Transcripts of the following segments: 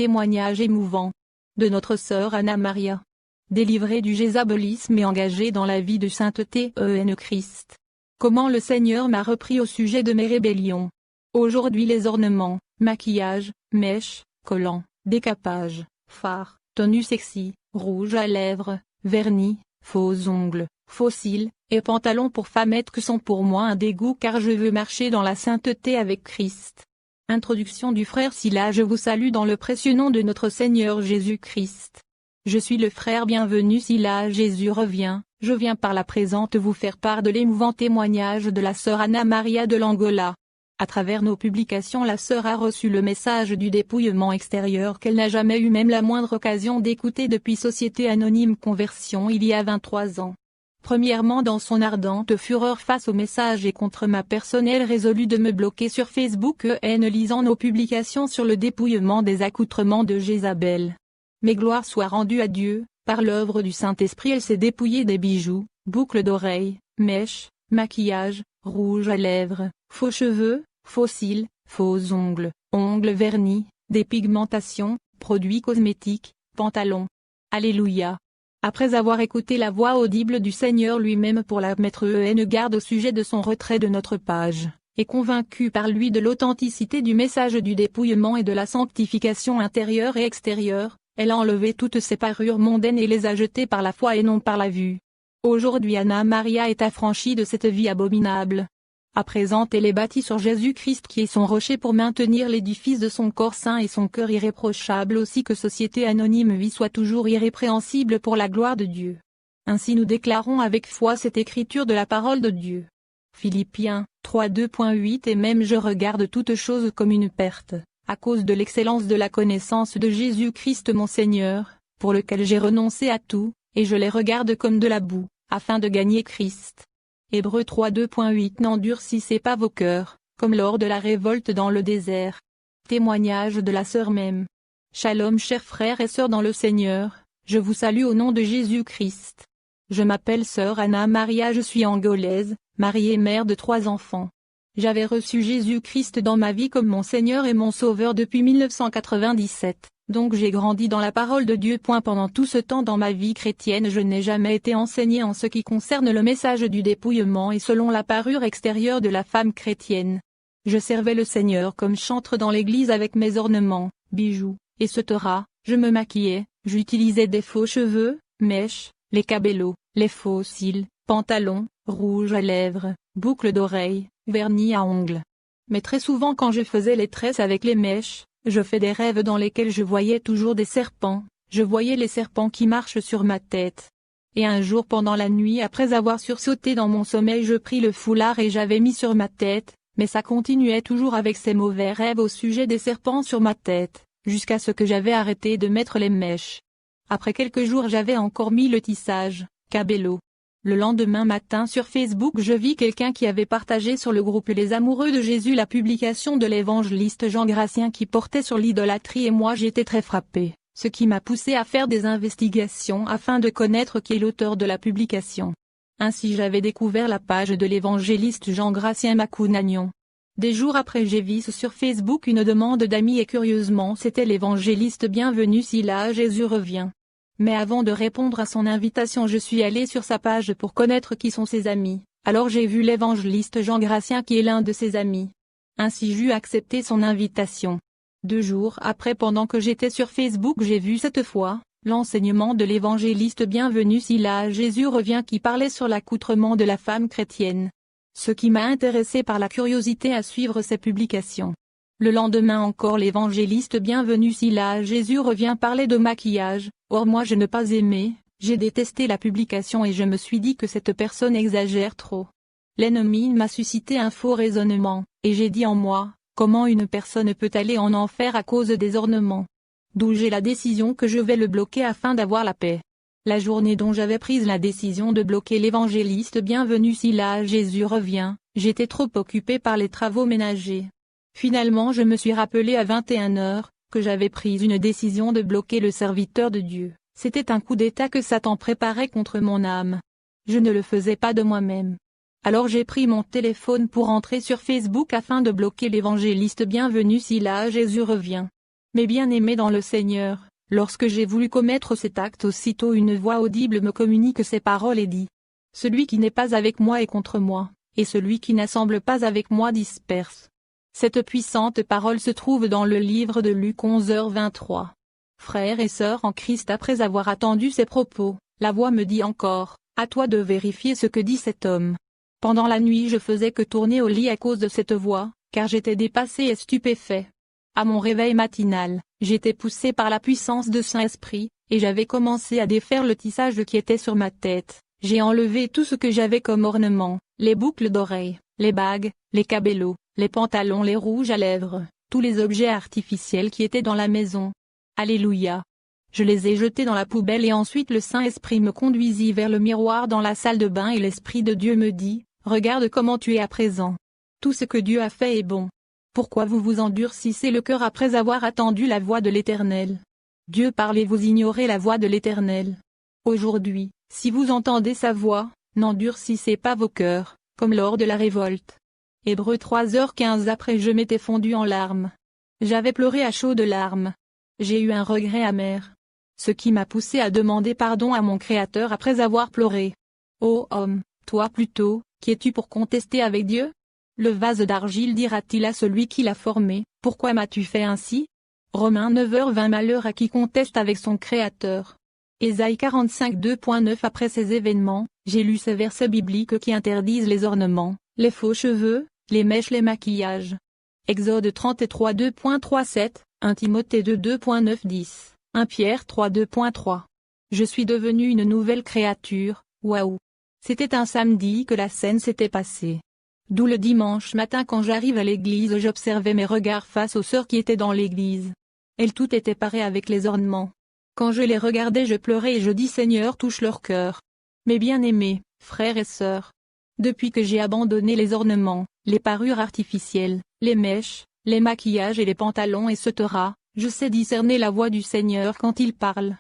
témoignage émouvant de notre sœur Anna Maria, délivrée du jézabelisme et engagée dans la vie de sainteté en Christ. Comment le Seigneur m'a repris au sujet de mes rébellions. Aujourd'hui les ornements, maquillage, mèches, collants, décapage, fards, tenues sexy, rouge à lèvres, vernis, faux ongles, faux cils, et pantalons pour femmettes que sont pour moi un dégoût car je veux marcher dans la sainteté avec Christ. Introduction du frère Sila. Je vous salue dans le précieux nom de notre Seigneur Jésus-Christ. Je suis le frère bienvenu Sila. Jésus revient, je viens par la présente vous faire part de l'émouvant témoignage de la sœur Anna Maria de l'Angola. À travers nos publications la sœur a reçu le message du dépouillement extérieur qu'elle n'a jamais eu même la moindre occasion d'écouter depuis Société Anonyme Conversion il y a 23 ans. Premièrement dans son ardente fureur face au message et contre ma personne elle résolut de me bloquer sur Facebook en lisant nos publications sur le dépouillement des accoutrements de Jézabel. Mais gloire soit rendue à Dieu, par l'œuvre du Saint-Esprit elle s'est dépouillée des bijoux, boucles d'oreilles, mèches, maquillage, rouge à lèvres, faux cheveux, faux cils, faux ongles, ongles vernis, dépigmentation, produits cosmétiques, pantalons. Alléluia. Après avoir écouté la voix audible du Seigneur lui-même pour la mettre en garde au sujet de son retrait de notre page, et convaincu par lui de l'authenticité du message du dépouillement et de la sanctification intérieure et extérieure, elle a enlevé toutes ses parures mondaines et les a jetées par la foi et non par la vue. Aujourd'hui Anna Maria est affranchie de cette vie abominable. À présent elle est bâtie sur Jésus-Christ qui est son rocher pour maintenir l'édifice de son corps saint et son cœur irréprochable aussi que Société Anonyme Vie soit toujours irrépréhensible pour la gloire de Dieu. Ainsi nous déclarons avec foi cette écriture de la parole de Dieu. Philippiens 3:2.8 Et même je regarde toutes choses comme une perte, à cause de l'excellence de la connaissance de Jésus-Christ mon Seigneur, pour lequel j'ai renoncé à tout, et je les regarde comme de la boue, afin de gagner Christ. Hébreux 3:2.8 N'endurcissez pas vos cœurs, comme lors de la révolte dans le désert. Témoignage de la sœur même. Shalom chers frères et sœurs dans le Seigneur, je vous salue au nom de Jésus-Christ. Je m'appelle sœur Anna Maria, je suis angolaise, mariée et mère de 3 enfants. J'avais reçu Jésus-Christ dans ma vie comme mon Seigneur et mon Sauveur depuis 1997. Donc j'ai grandi dans la parole de Dieu. Pendant tout ce temps dans ma vie chrétienne je n'ai jamais été enseignée en ce qui concerne le message du dépouillement et selon la parure extérieure de la femme chrétienne. Je servais le Seigneur comme chantre dans l'église avec mes ornements, bijoux, etc. Je me maquillais, j'utilisais des faux cheveux, mèches, les cabellos, les faux cils, pantalons, rouge à lèvres, boucles d'oreilles, vernis à ongles. Mais très souvent quand je faisais les tresses avec les mèches, je fais des rêves dans lesquels je voyais toujours des serpents, je voyais les serpents qui marchent sur ma tête. Et un jour pendant la nuit après avoir sursauté dans mon sommeil je pris le foulard et j'avais mis sur ma tête, mais ça continuait toujours avec ces mauvais rêves au sujet des serpents sur ma tête, jusqu'à ce que j'avais arrêté de mettre les mèches. Après quelques jours j'avais encore mis le tissage, cabello. Le lendemain matin sur Facebook je vis quelqu'un qui avait partagé sur le groupe Les Amoureux de Jésus la publication de l'évangéliste Jean Gratien qui portait sur l'idolâtrie et moi j'étais très frappé, ce qui m'a poussé à faire des investigations afin de connaître qui est l'auteur de la publication. Ainsi j'avais découvert la page de l'évangéliste Jean Gratien Macounagnon. Des jours après j'ai vu sur Facebook une demande d'amis et curieusement c'était l'évangéliste Bienvenu Sila Jésus revient. Mais avant de répondre à son invitation je suis allé sur sa page pour connaître qui sont ses amis, alors j'ai vu l'évangéliste Jean Gratien qui est l'un de ses amis. Ainsi j'eus accepté son invitation. 2 jours après pendant que j'étais sur Facebook j'ai vu cette fois, l'enseignement de l'évangéliste Bienvenu Sila Jésus revient qui parlait sur l'accoutrement de la femme chrétienne. Ce qui m'a intéressé par la curiosité à suivre ses publications. Le lendemain encore l'évangéliste Bienvenu Sila Jésus revient parler de maquillage, or moi je n'ai pas aimé, j'ai détesté la publication et je me suis dit que cette personne exagère trop. L'ennemi m'a suscité un faux raisonnement, et j'ai dit en moi, comment une personne peut aller en enfer à cause des ornements. D'où j'ai la décision que je vais le bloquer afin d'avoir la paix. La journée dont j'avais prise la décision de bloquer l'évangéliste Bienvenu Sila Jésus revient, j'étais trop occupé par les travaux ménagers. Finalement je me suis rappelé à 21 heures, que j'avais pris une décision de bloquer le serviteur de Dieu, c'était un coup d'État que Satan préparait contre mon âme. Je ne le faisais pas de moi-même. Alors j'ai pris mon téléphone pour entrer sur Facebook afin de bloquer l'évangéliste Bienvenu Sila Jésus revient. Mes bien-aimés dans le Seigneur, lorsque j'ai voulu commettre cet acte, aussitôt une voix audible me communique ces paroles et dit: Celui qui n'est pas avec moi est contre moi, et celui qui n'assemble pas avec moi disperse. Cette puissante parole se trouve dans le livre de Luc 11h23. Frères et sœurs en Christ, après avoir attendu ces propos, la voix me dit encore: à toi de vérifier ce que dit cet homme. Pendant la nuit je faisais que tourner au lit à cause de cette voix, car j'étais dépassé et stupéfait. À mon réveil matinal, j'étais poussé par la puissance de Saint-Esprit, et j'avais commencé à défaire le tissage qui était sur ma tête. J'ai enlevé tout ce que j'avais comme ornement, les boucles d'oreilles, les bagues, les cabellos, les pantalons, les rouges à lèvres, tous les objets artificiels qui étaient dans la maison. Alléluia. Je les ai jetés dans la poubelle et ensuite le Saint-Esprit me conduisit vers le miroir dans la salle de bain et l'Esprit de Dieu me dit: regarde comment tu es à présent. Tout ce que Dieu a fait est bon. Pourquoi vous vous endurcissez le cœur après avoir attendu la voix de l'Éternel? Dieu parle et vous ignorez la voix de l'Éternel. Aujourd'hui, si vous entendez sa voix, n'endurcissez pas vos cœurs, comme lors de la révolte. Hébreux 3h15. Après je m'étais fondu en larmes. J'avais pleuré à chaudes larmes. J'ai eu un regret amer. Ce qui m'a poussé à demander pardon à mon Créateur après avoir pleuré. Ô homme, toi plutôt, qui es-tu pour contester avec Dieu? Le vase d'argile dira-t-il à celui qui l'a formé: pourquoi m'as-tu fait ainsi? Romains 9h20. Malheur à qui conteste avec son Créateur. Ésaïe 45 2.9. Après ces événements, j'ai lu ces versets bibliques qui interdisent les ornements, les faux cheveux, les mèches, les maquillages. Exode 33 2.37, 1 Timothée 2 2.9 10, 1 Pierre 3 2.3. Je suis devenu une nouvelle créature, waouh! C'était un samedi que la scène s'était passée. D'où le dimanche matin quand j'arrive à l'église j'observais mes regards face aux sœurs qui étaient dans l'église. Elles toutes étaient parées avec les ornements. Quand je les regardais je pleurais et je dis: Seigneur, touche leur cœur. Mes bien-aimés, frères et sœurs. Depuis que j'ai abandonné les ornements, les parures artificielles, les mèches, les maquillages et les pantalons etc., je sais discerner la voix du Seigneur quand il parle.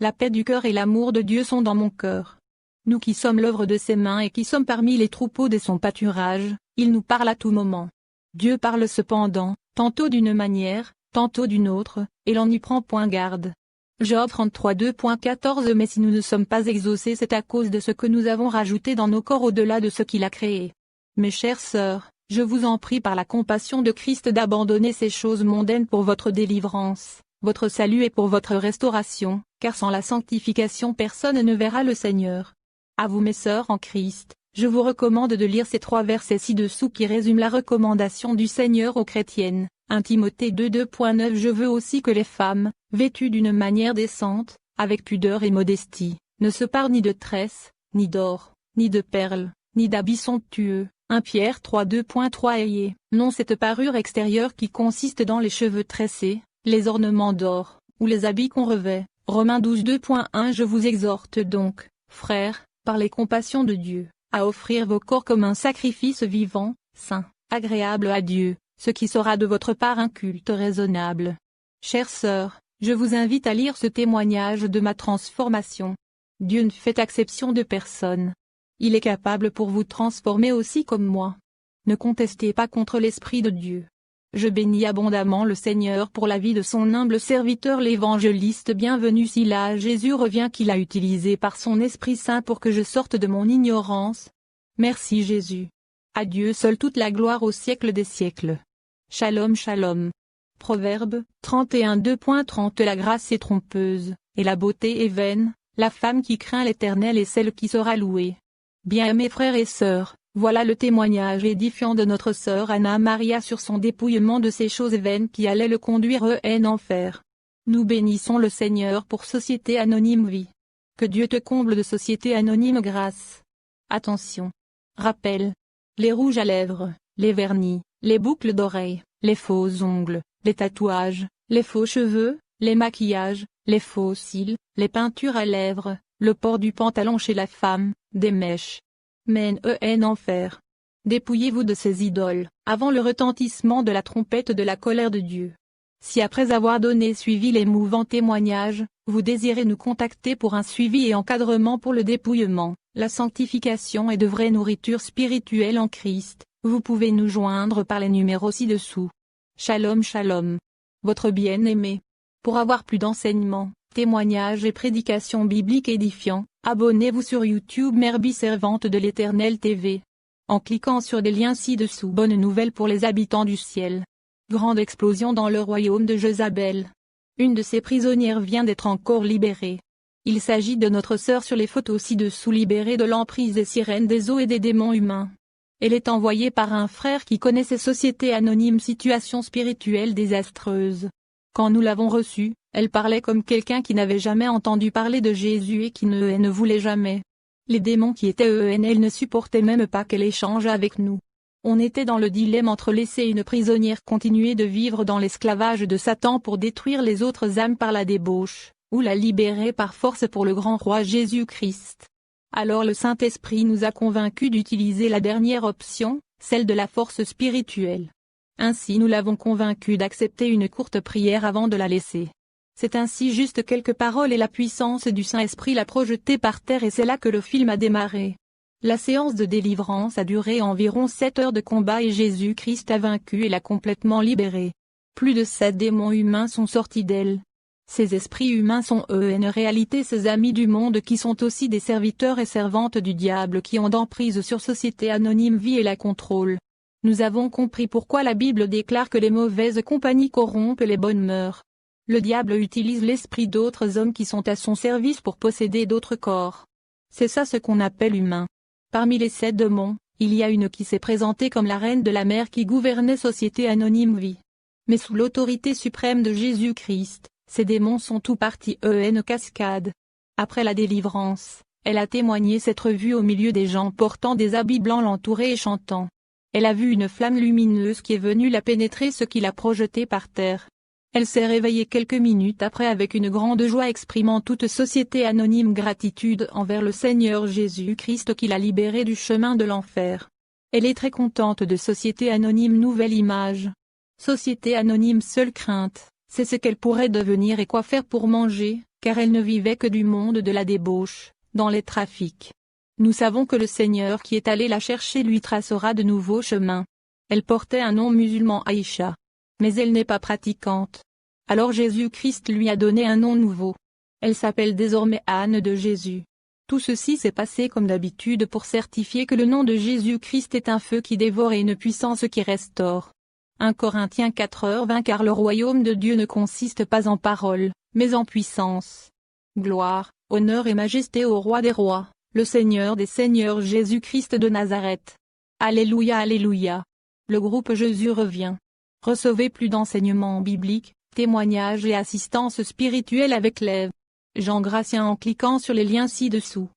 La paix du cœur et l'amour de Dieu sont dans mon cœur. Nous qui sommes l'œuvre de ses mains et qui sommes parmi les troupeaux de son pâturage, il nous parle à tout moment. Dieu parle cependant, tantôt d'une manière, tantôt d'une autre, et l'on n'y prend point garde. Job 33 2.14. Mais si nous ne sommes pas exaucés, c'est à cause de ce que nous avons rajouté dans nos corps au-delà de ce qu'il a créé. Mes chères sœurs, je vous en prie par la compassion de Christ d'abandonner ces choses mondaines pour votre délivrance, votre salut et pour votre restauration, car sans la sanctification personne ne verra le Seigneur. À vous mes sœurs en Christ, je vous recommande de lire ces 3 versets ci-dessous qui résument la recommandation du Seigneur aux chrétiennes. 1 Timothée 2 2.9. Je veux aussi que les femmes, vêtues d'une manière décente, avec pudeur et modestie, ne se parent ni de tresses, ni d'or, ni de perles, ni d'habits somptueux. 1 Pierre 3 2.3. Ayez, non cette parure extérieure qui consiste dans les cheveux tressés, les ornements d'or, ou les habits qu'on revêt. Romains 12 2.1. Je vous exhorte donc, frères, par les compassions de Dieu, à offrir vos corps comme un sacrifice vivant, saint, agréable à Dieu, ce qui sera de votre part un culte raisonnable. Chères sœurs, je vous invite à lire ce témoignage de ma transformation. Dieu ne fait exception de personne. Il est capable pour vous transformer aussi comme moi. Ne contestez pas contre l'Esprit de Dieu. Je bénis abondamment le Seigneur pour la vie de son humble serviteur l'évangéliste. Bienvenue si là Jésus revient qu'il a utilisé par son Esprit Saint pour que je sorte de mon ignorance. Merci Jésus. À Dieu seul toute la gloire au siècle des siècles. Shalom shalom. Proverbe 31 2.30. La grâce est trompeuse, et la beauté est vaine, la femme qui craint l'Éternel est celle qui sera louée. Bien-aimés frères et sœurs, voilà le témoignage édifiant de notre sœur Anna Maria sur son dépouillement de ces choses vaines qui allaient le conduire en enfer. Nous bénissons le Seigneur pour Société Anonyme Vie. Que Dieu te comble de Société Anonyme grâce. Attention. Rappel. Les rouges à lèvres, les vernis, les boucles d'oreilles, les faux ongles, les tatouages, les faux cheveux, les maquillages, les faux cils, les peintures à lèvres, le port du pantalon chez la femme, des mèches. Mène en enfer. Dépouillez-vous de ces idoles, avant le retentissement de la trompette de la colère de Dieu. Si après avoir suivi l'émouvant témoignage, vous désirez nous contacter pour un suivi et encadrement pour le dépouillement, la sanctification et de vraie nourriture spirituelle en Christ, vous pouvez nous joindre par les numéros ci-dessous. Shalom shalom. votre bien-aimé. Pour avoir plus d'enseignements, témoignages et prédications bibliques édifiants, abonnez-vous sur YouTube Merby Servante de l'Éternel TV. En cliquant sur des liens ci-dessous. Bonne nouvelle pour les habitants du ciel. Grande explosion dans le royaume de Jézabel. Une de ses prisonnières vient d'être encore libérée. Il s'agit de notre sœur sur les photos ci-dessous, libérée de l'emprise des sirènes des eaux et des démons humains. Elle est envoyée par un frère qui connaît ces sociétés anonymes, situations spirituelles désastreuses. Quand nous l'avons reçue, elle parlait comme quelqu'un qui n'avait jamais entendu parler de Jésus et qui ne voulait jamais. Les démons qui étaient elle ne supportaient même pas qu'elle échange avec nous. On était dans le dilemme entre laisser une prisonnière continuer de vivre dans l'esclavage de Satan pour détruire les autres âmes par la débauche, ou la libérer par force pour le grand roi Jésus-Christ. Alors le Saint-Esprit nous a convaincus d'utiliser la dernière option, celle de la force spirituelle. Ainsi nous l'avons convaincue d'accepter une courte prière avant de la laisser. C'est ainsi juste quelques paroles et la puissance du Saint-Esprit l'a projetée par terre et c'est là que le film a démarré. La séance de délivrance a duré environ 7 heures de combat et Jésus-Christ a vaincu et l'a complètement libérée. Plus de 7 démons humains sont sortis d'elle. Ces esprits humains sont en réalité ses amis du monde qui sont aussi des serviteurs et servantes du diable qui ont d'emprise sur société anonyme vie et la contrôle. Nous avons compris pourquoi la Bible déclare que les mauvaises compagnies corrompent les bonnes mœurs. Le diable utilise l'esprit d'autres hommes qui sont à son service pour posséder d'autres corps. C'est ça ce qu'on appelle humain. Parmi les 7 démons, il y a une qui s'est présentée comme la reine de la mer qui gouvernait société anonyme vie. Mais sous l'autorité suprême de Jésus-Christ, ces démons sont tout partis en cascade. Après la délivrance, elle a témoigné s'être vue au milieu des gens portant des habits blancs l'entouraient et chantant. Elle a vu une flamme lumineuse qui est venue la pénétrer, ce qui l'a projetée par terre. Elle s'est réveillée quelques minutes après avec une grande joie, exprimant toute société anonyme gratitude envers le Seigneur Jésus-Christ qui l'a libérée du chemin de l'enfer. Elle est très contente de société anonyme nouvelle image. Société anonyme seule crainte, c'est ce qu'elle pourrait devenir et quoi faire pour manger, car elle ne vivait que du monde de la débauche, dans les trafics. Nous savons que le Seigneur qui est allé la chercher lui tracera de nouveaux chemins. Elle portait un nom musulman Aïcha. Mais elle n'est pas pratiquante. Alors Jésus-Christ lui a donné un nom nouveau. Elle s'appelle désormais Anne de Jésus. Tout ceci s'est passé comme d'habitude pour certifier que le nom de Jésus-Christ est un feu qui dévore et une puissance qui restaure. 1 Corinthiens 4h20 Car le royaume de Dieu ne consiste pas en paroles, mais en puissance. Gloire, honneur et majesté au roi des rois, le Seigneur des seigneurs Jésus-Christ de Nazareth. Alléluia, alléluia. Le groupe Jésus revient. Recevez plus d'enseignements bibliques, témoignages et assistance spirituelle avec Jean Gratien en cliquant sur les liens ci-dessous.